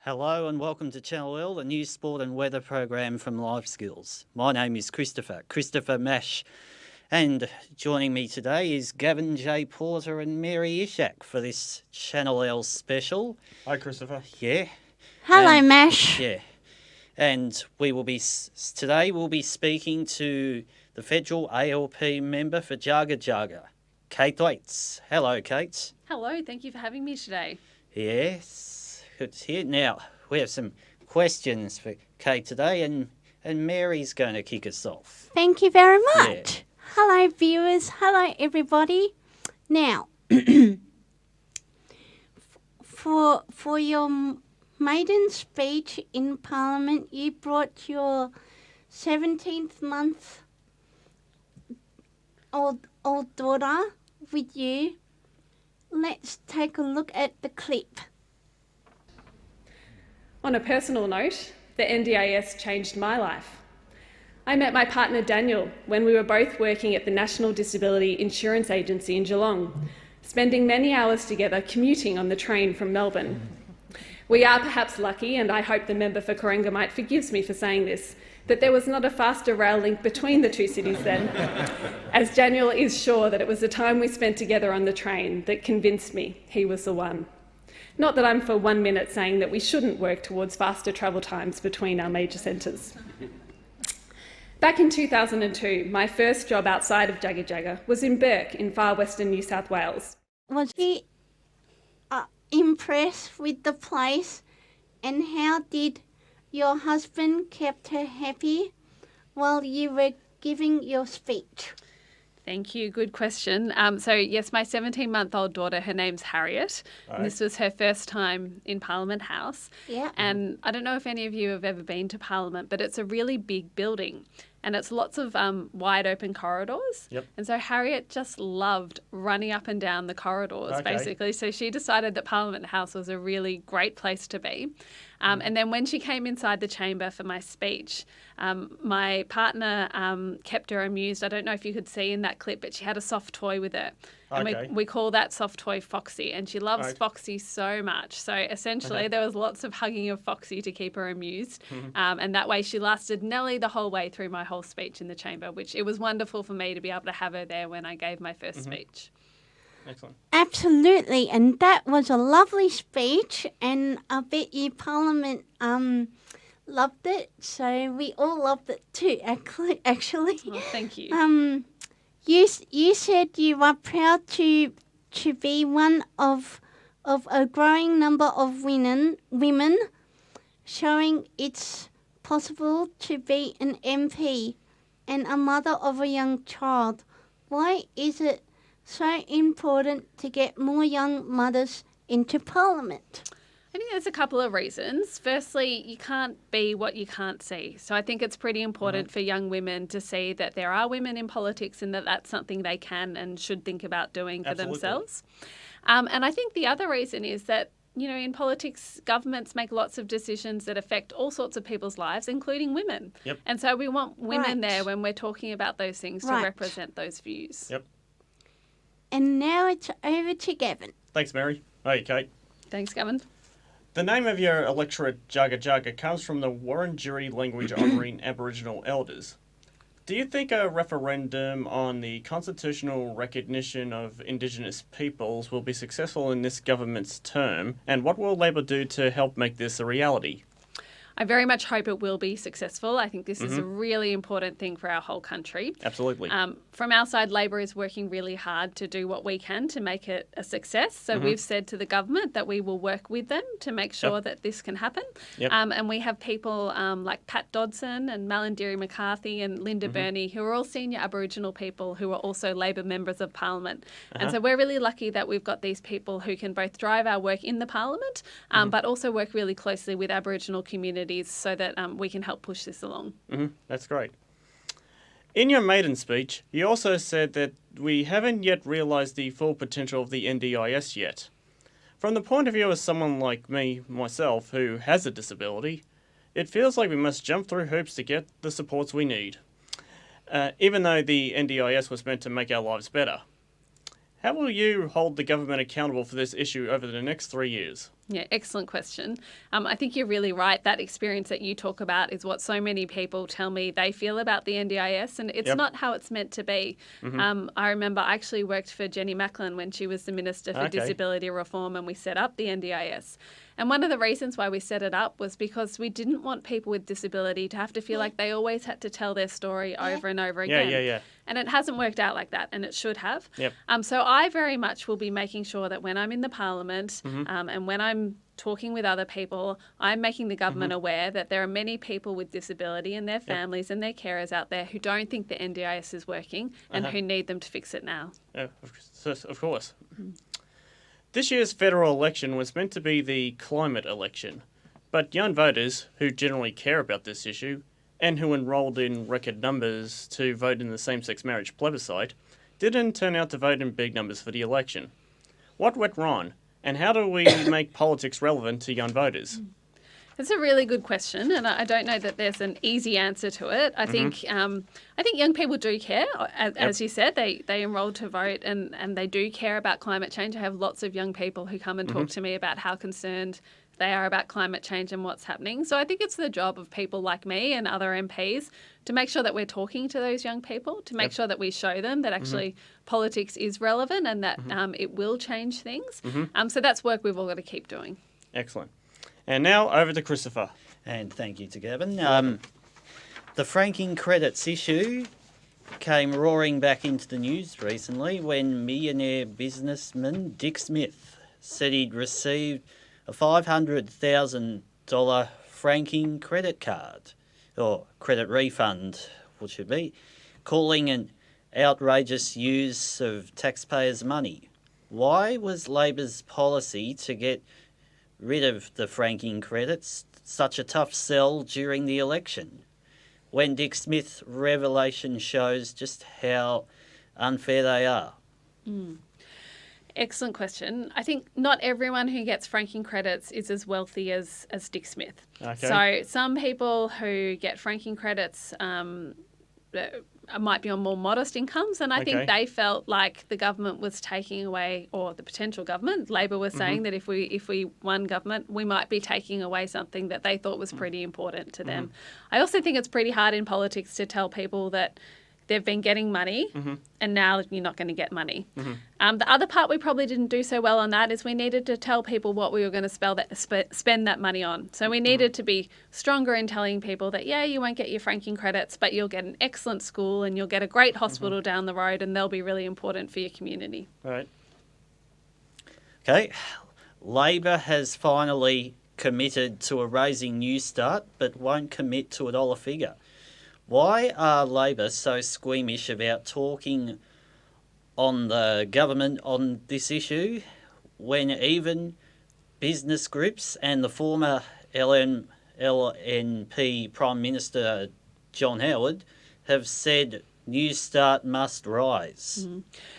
Hello and welcome to Channel L, the news, sport and weather program from Lifeskills. My name is Christopher Mash, and joining me today is Gavin J. Porter and Mary Ishak for this Channel L special. Hi, Christopher. Yeah. Hello, Mash. Yeah. And today we'll be speaking to the federal ALP member for Jagajaga, Kate Thwaites. Hello, Kate. Hello, thank you for having me today. Yes. Good to hear. Now, we have some questions for Kate today, and Mary's going to kick us off. Thank you very much. Yeah. Hello, viewers. Hello, everybody. Now, for your maiden speech in Parliament, you brought your 17th month old daughter with you. Let's take a look at the clip. On a personal note, the NDIS changed my life. I met my partner Daniel when we were both working at the National Disability Insurance Agency in Geelong, spending many hours together commuting on the train from Melbourne. We are perhaps lucky, and I hope the member for Corangamite forgives me for saying this, that there was not a faster rail link between the two cities then, as Daniel is sure that it was the time we spent together on the train that convinced me he was the one. Not that I'm for 1 minute saying that we shouldn't work towards faster travel times between our major centres. Back in 2002, my first job outside of Jagajaga was in Burke in far western New South Wales. Was he impressed with the place, and how did your husband keep her happy while you were giving your speech? Thank you. Good question. So yes, my 17-month-old daughter, her name's Harriet. Right. And this was her first time in Parliament House. Yeah. And I don't know if any of you have ever been to Parliament, but it's a really big building. And it's lots of wide open corridors. Yep. And so Harriet just loved running up and down the corridors, basically. So she decided that Parliament House was a really great place to be. And then when she came inside the chamber for my speech, my partner kept her amused. I don't know if you could see in that clip, but she had a soft toy with her. And Okay. we call that soft toy Foxy. And she loves Right. Foxy so much. So essentially there was lots of hugging of Foxy to keep her amused. And that way she lasted nearly the whole way through my whole speech in the chamber, which it was wonderful for me to be able to have her there when I gave my first speech. Excellent. Absolutely, and that was a lovely speech, and I bet you Parliament loved it, so we all loved it too, actually. Well, thank you. You said you are proud to be one of a growing number of women showing it's possible to be an MP and a mother of a young child. Why is it so important to get more young mothers into Parliament? I think there's a couple of reasons. Firstly, you can't be what you can't see. So I think it's pretty important for young women to see that there are women in politics and that that's something they can and should think about doing for Absolutely. themselves. And I think the other reason is that, you know, in politics, governments make lots of decisions that affect all sorts of people's lives, including women. Yep. And so we want women Right. there when we're talking about those things to Right. represent those views. Yep. And now it's over to Gavin. Thanks, Mary. Hey, Kate. Thanks, Gavin. The name of your electorate, Jagajaga, comes from the Wurundjeri language honouring Aboriginal elders. Do you think a referendum on the constitutional recognition of Indigenous peoples will be successful in this government's term? And what will Labor do to help make this a reality? I very much hope it will be successful. I think this is a really important thing for our whole country. Absolutely. From our side, Labor is working really hard to do what we can to make it a success. So we've said to the government that we will work with them to make sure that this can happen. Yep. And we have people like Pat Dodson and Malindirri McCarthy and Linda Burney, who are all senior Aboriginal people who are also Labor members of Parliament. And so we're really lucky that we've got these people who can both drive our work in the Parliament, but also work really closely with Aboriginal communities so that we can help push this along. That's great. In your maiden speech, you also said that we haven't yet realised the full potential of the NDIS yet. From the point of view of someone like myself, who has a disability, it feels like we must jump through hoops to get the supports we need, even though the NDIS was meant to make our lives better. How will you hold the government accountable for this issue over the next 3 years? Yeah, excellent question. I think you're really right. That experience that you talk about is what so many people tell me they feel about the NDIS, and it's not how it's meant to be. I remember I actually worked for Jenny Macklin when she was the Minister for Disability Reform, and we set up the NDIS. And one of the reasons why we set it up was because we didn't want people with disability to have to feel like they always had to tell their story over and over again. Yeah. And it hasn't worked out like that, and it should have. Yep. So I very much will be making sure that when I'm in the Parliament and when I'm talking with other people, I'm making the government aware that there are many people with disability and their families and their carers out there who don't think the NDIS is working and who need them to fix it now. Yeah, of course. This year's federal election was meant to be the climate election, but young voters who generally care about this issue and who enrolled in record numbers to vote in the same-sex marriage plebiscite didn't turn out to vote in big numbers for the election. What went wrong, and how do we make politics relevant to young voters? It's a really good question, and I don't know that there's an easy answer to it. I think young people do care. As you said, they enrolled to vote and they do care about climate change. I have lots of young people who come and talk to me about how concerned they are about climate change and what's happening. So I think it's the job of people like me and other MPs to make sure that we're talking to those young people, to make sure that we show them that actually politics is relevant and that it will change things. So that's work we've all got to keep doing. Excellent. And now over to Christopher. And thank you to Gavin. The franking credits issue came roaring back into the news recently when millionaire businessman Dick Smith said he'd received a $500,000 franking credit card, or credit refund, what should be, calling an outrageous use of taxpayers' money. Why was Labor's policy to get rid of the franking credits such a tough sell during the election, when Dick Smith's revelation shows just how unfair they are? Excellent question. I think not everyone who gets franking credits is as wealthy as Dick Smith. Okay. So some people who get franking credits might be on more modest incomes, and I think they felt like the government was taking away, or the potential government, Labor was saying that if we won government, we might be taking away something that they thought was pretty important to them. I also think it's pretty hard in politics to tell people that they've been getting money and now you're not going to get money. The other part we probably didn't do so well on that is we needed to tell people what we were going to spend that money on. So we needed to be stronger in telling people that, yeah, you won't get your franking credits, but you'll get an excellent school and you'll get a great hospital down the road, and they'll be really important for your community. Right. Okay, Labor has finally committed to a raising Newstart but won't commit to a dollar figure. Why are Labor so squeamish about talking on the government on this issue when even business groups and the former LNP Prime Minister John Howard have said Newstart must rise?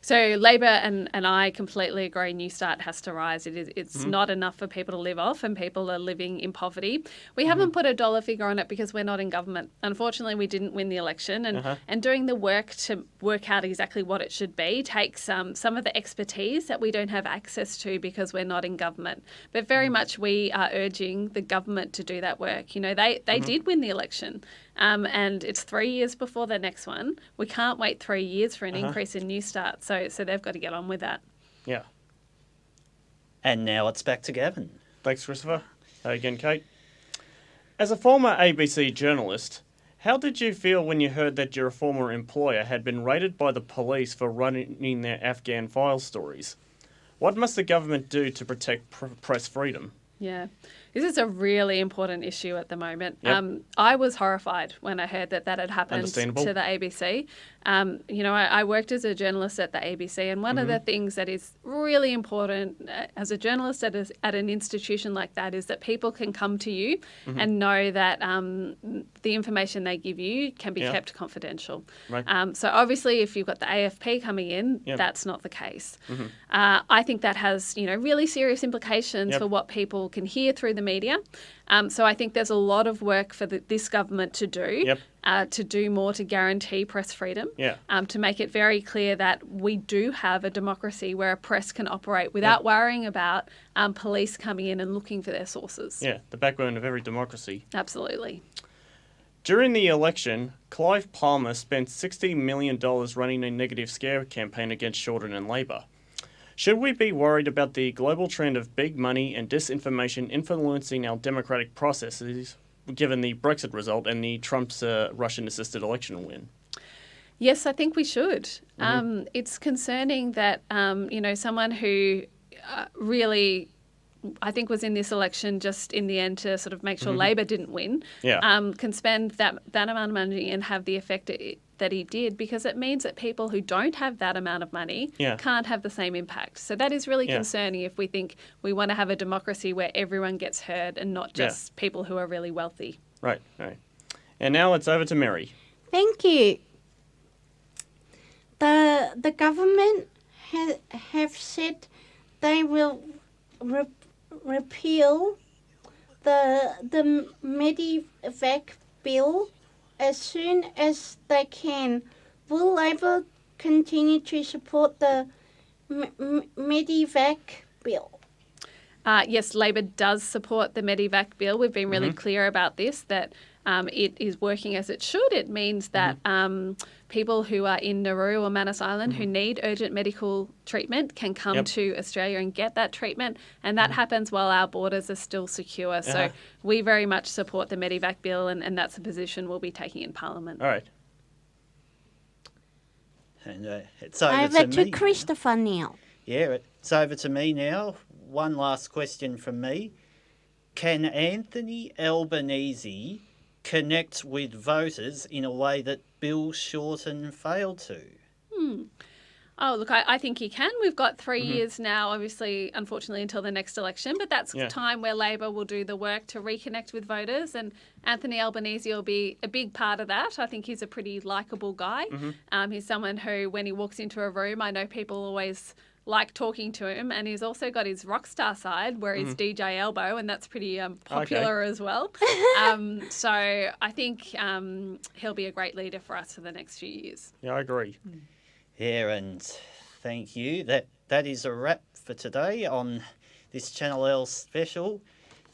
So Labor and I completely agree Newstart has to rise. It's not enough for people to live off, and people are living in poverty. We haven't put a dollar figure on it because we're not in government. Unfortunately, we didn't win the election, and doing the work to work out exactly what it should be takes some of the expertise that we don't have access to because we're not in government. But very much we are urging the government to do that work. You know, they did win the election. And it's 3 years before the next one. We can't wait 3 years for an increase in Newstart. So they've got to get on with that. Yeah. And now it's back to Gavin. Thanks, Christopher. Again, Kate. As a former ABC journalist, how did you feel when you heard that your former employer had been raided by the police for running their Afghan file stories? What must the government do to protect press freedom? Yeah, this is a really important issue at the moment. Yep. I was horrified when I heard that had happened to the ABC. I worked as a journalist at the ABC, and one of the things that is really important as a journalist at an institution like that is that people can come to you and know that the information they give you can be kept confidential. Right. So obviously, if you've got the AFP coming in, that's not the case. I think that has really serious implications for what people can hear through the media. So I think there's a lot of work for this government to do to do more to guarantee press freedom, to make it very clear that we do have a democracy where a press can operate without worrying about police coming in and looking for their sources. Yeah, the backbone of every democracy. Absolutely. During the election, Clive Palmer spent $60 million running a negative scare campaign against Shorten and Labor. Should we be worried about the global trend of big money and disinformation influencing our democratic processes, given the Brexit result and the Trump's Russian-assisted election win? Yes, I think we should. It's concerning that, someone who really, I think, was in this election just in the end to sort of make sure Labor didn't win, can spend that amount of money and have the effect that he did, because it means that people who don't have that amount of money can't have the same impact. So that is really concerning if we think we want to have a democracy where everyone gets heard and not just people who are really wealthy. Right. And now it's over to Mary. Thank you. The government have said they will repeal the Medevac bill as soon as they can. Will Labor continue to support the Medevac bill? Yes, Labor does support the Medevac bill. We've been really clear about this, that it is working as it should. It means that people who are in Nauru or Manus Island who need urgent medical treatment can come to Australia and get that treatment, and that happens while our borders are still secure. So we very much support the Medevac bill, and that's a position we'll be taking in Parliament. All right. And it's over Over to me. Christopher now. Yeah, it's over to me now. One last question from me. Can Anthony Albanese connect with voters in a way that Bill Shorten failed to? Oh, look, I think he can. We've got 3 years now, obviously, unfortunately, until the next election, but that's time where Labor will do the work to reconnect with voters, and Anthony Albanese will be a big part of that. I think he's a pretty likeable guy. He's someone who, when he walks into a room, I know people always like talking to him, and he's also got his rock star side where he's DJ Elbow, and that's pretty popular as well. So I think he'll be a great leader for us for the next few years. Yeah, I agree. Yeah, and thank you. That is a wrap for today on this Channel L special.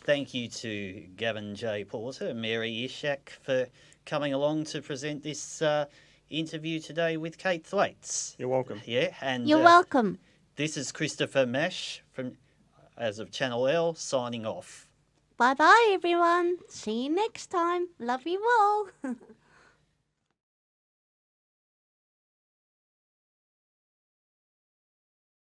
Thank you to Gavin J. Porter and Mary Ishak for coming along to present this interview today with Kate Thwaites. You're welcome. Yeah, and You're welcome. This is Christopher Mash as of Channel L signing off. Bye-bye, everyone. See you next time. Love you all.